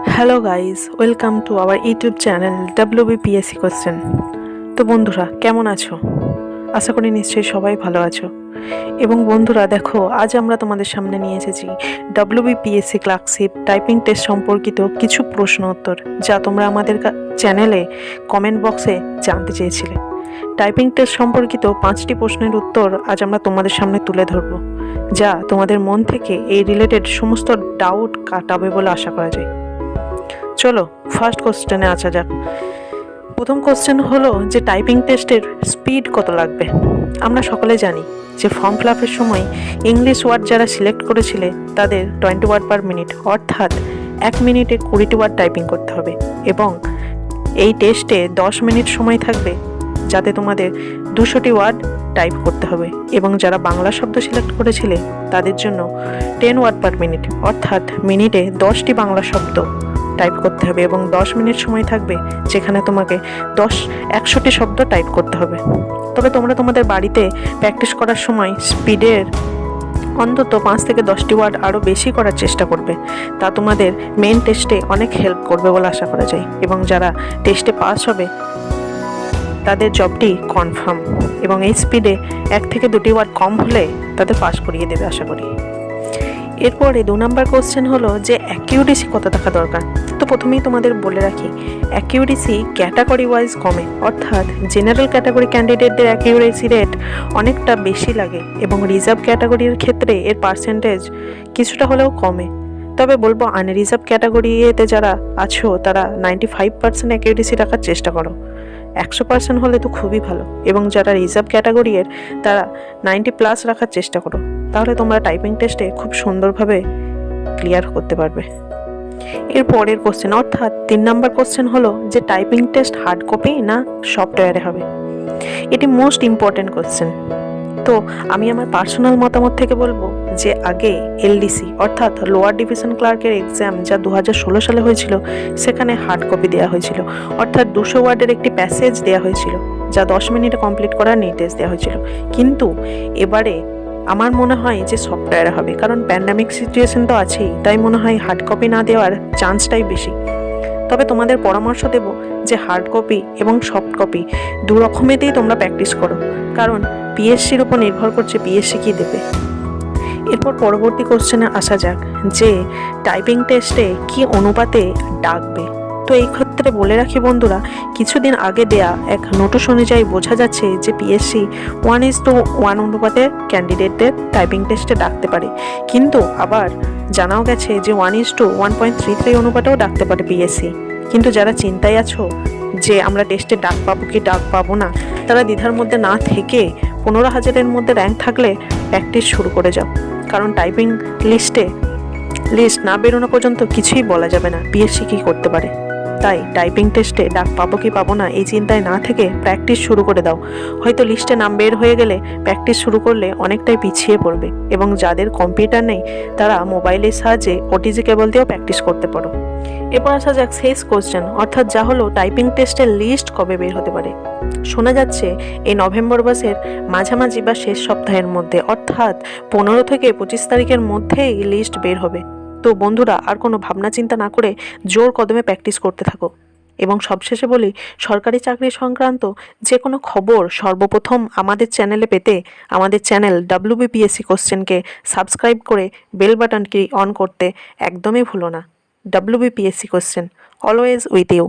Hello guys, welcome to our YouTube channel WBPSC question. তো বন্ধুরা, কেমন আছো? আশা করি নিশ্চয়ই সবাই ভালো আছো। এবং বন্ধুরা দেখো, আজ আমরা তোমাদের সামনে নিয়ে এসেছি WBPSC ক্লার্কশিপ টাইপিং টেস্ট সম্পর্কিত কিছু প্রশ্ন উত্তর, যা তোমরা আমাদের চ্যানেলে কমেন্ট বক্সে জানতে চেয়েছিলে। টাইপিং টেস্ট সম্পর্কিত 5টি প্রশ্নের উত্তর আজ আমরা তোমাদের সামনে তুলে ধরব, যা তোমাদের মন থেকে এই রিলেটেড সমস্ত ডাউট কাটাবে বলে আশা করা যায়। চলো ফার্স্ট কোশ্চেনে আসা যাক। প্রথম কোশ্চেন হলো যে টাইপিং টেস্টের স্পিড কত লাগবে। আমরা সকলে জানি যে ফর্ম ফিল আপের সময় ইংলিশ ওয়ার্ড যারা সিলেক্ট করেছিলে তাদের 20 ওয়ার্ড পার মিনিট, অর্থাৎ 1 মিনিটে 20টি ওয়ার্ড টাইপিং করতে হবে। এবং এই টেস্টে 10 মিনিট সময় থাকবে, যাতে তোমাদের 200টি ওয়ার্ড টাইপ করতে হবে। এবং যারা বাংলা শব্দ সিলেক্ট করেছিলে তাদের জন্য 10 ওয়ার্ড পার মিনিট, অর্থাৎ মিনিটে 10টি বাংলা শব্দ টাইপ করতে হবে। এবং 10 মিনিট সময় থাকবে, যেখানে তোমাকে 100টি শব্দ টাইপ করতে হবে। তবে তোমরা তোমাদের বাড়িতে প্র্যাকটিস করার সময় স্পিডের অন্তত 5 থেকে 10টি ওয়ার্ড আরও বেশি করার চেষ্টা করবে। তা তোমাদের মেন টেস্টে অনেক হেল্প করবে বলে আশা করা যায়। এবং যারা টেস্টে পাস হবে তাদের জবটি কনফার্ম। এবং এই স্পিডে 1 থেকে 2টি ওয়ার্ড কম হলে তাদের পাস করিয়ে দেবে আশা করি। এরপরে 2 নম্বর কোশ্চেন হলো যে অ্যাকিউরেসি কত থাকা দরকার। তো প্রথমেই তোমাদের বলে রাখি, অ্যাকিউরেসি ক্যাটাগরি ওয়াইজ কমে, অর্থাৎ জেনারেল ক্যাটাগরি ক্যান্ডিডেটদের অ্যাকিউরেসি রেট অনেকটা বেশি লাগে এবং রিজার্ভ ক্যাটাগরির ক্ষেত্রে এর পার্সেন্টেজ কিছুটা হলেও কমে। তবে বলবো আনরিজার্ভ ক্যাটাগরিতে যারা আছো তারা 95% অ্যাকিউরেসি রাখার চেষ্টা করো। 100% হলে তো খুবই ভালো। এবং যারা রিজার্ভ ক্যাটাগরির তারা 90+ রাখার চেষ্টা করো, তাহলে তোমরা টাইপিং টেস্টে খুব সুন্দরভাবে ক্লিয়ার করতে পারবে। এর পরের কোশ্চেন, অর্থাৎ 3 নম্বর কোশ্চেন হলো যে টাইপিং টেস্ট হার্ড কপি না সফটওয়্যারে হবে। এটি মোস্ট ইম্পর্টেন্ট কোশ্চেন। তো আমি আমার পার্সোনাল মতামত থেকে বলবো যে আগে LDC অর্থাৎ লোয়ার ডিভিশন ক্লার্কের এক্সাম যা 2016 সালে হয়েছিল, সেখানে হার্ড কপি দেওয়া হয়েছিল, অর্থাৎ 200 ওয়ার্ডের একটি প্যাসেজ দেওয়া হয়েছিল, যা 10 মিনিটে কমপ্লিট করার নির্দেশ দেওয়া হয়েছিল। কিন্তু এবারে আমার মনে হয় যে সফটওয়্যারে হবে, কারণ প্যান্ডামিক সিচুয়েশন তো আছেই, তাই মনে হয় হার্ড কপি না দেওয়ার চান্সটাই বেশি। তবে তোমাদের পরামর্শ দেব যে হার্ড কপি এবং সফট কপি দু রকমেতেই তোমরা প্র্যাকটিস করো, কারণ PSCর উপর নির্ভর করছে PSC কী দেবে। এরপর পরবর্তী কোশ্চেনে আসা যাক যে টাইপিং টেস্টে কি অনুপাতে ডাকবে। তো এই ক্ষেত্রে বলে রাখি বন্ধুরা, কিছুদিন আগে দেয়া এক নোটিশ অনুযায়ী বোঝা যাচ্ছে যে PSC 1:1 অনুপাতে ক্যান্ডিডেটদের টাইপিং টেস্টে ডাকতে পারে। কিন্তু আবার জানাও গেছে যে 1:1.33 অনুপাতেও ডাকতে পারে PSC। কিন্তু যারা চিন্তায় আছো যে আমরা টেস্টে ডাক পাবো কি ডাক পাবো না, তারা দ্বিধার মধ্যে না থেকে 15,000-এর মধ্যে র্যাঙ্ক থাকলে প্র্যাকটিস শুরু করে যাও। কারণ টাইপিং লিস্ট না বেরোনো পর্যন্ত কিছুই বলা যাবে না PSC কী করতে পারে। তাই টাইপিং টেস্টে ডাক পাবো কি পাবো না এই চিন্তায় না থেকে প্র্যাকটিস শুরু করে দাও। হয়তো লিস্টে নাম বের হয়ে গেলে প্র্যাকটিস শুরু করলে অনেকটাই পিছিয়ে পড়বে। এবং যাদের কম্পিউটার নেই তারা মোবাইলের সাহায্যে OTG কেবল দিয়েও প্র্যাকটিস করতে পারো। এরপর আসা যাক শেষ কোশ্চেন, অর্থাৎ যা হলো টাইপিং টেস্টের লিস্ট কবে বের হতে পারে। শোনা যাচ্ছে এই নভেম্বর মাসের মাঝামাঝি বা শেষ সপ্তাহের মধ্যে, অর্থাৎ 15 থেকে 25 তারিখের মধ্যেই লিস্ট বের হবে। তো বন্ধুরা, আর কোনো ভাবনা চিন্তা না করে জোর কদমে প্র্যাকটিস করতে থাকো। এবং সবশেষে বলি, সরকারি চাকরি সংক্রান্ত যে কোনো খবর সর্বপ্রথম আমাদের চ্যানেলে পেতে আমাদের চ্যানেল WBPSC কোশ্চেনকে সাবস্ক্রাইব করে বেল বাটনটি অন করতে একদমই ভুলো না। WBPSC question always with you.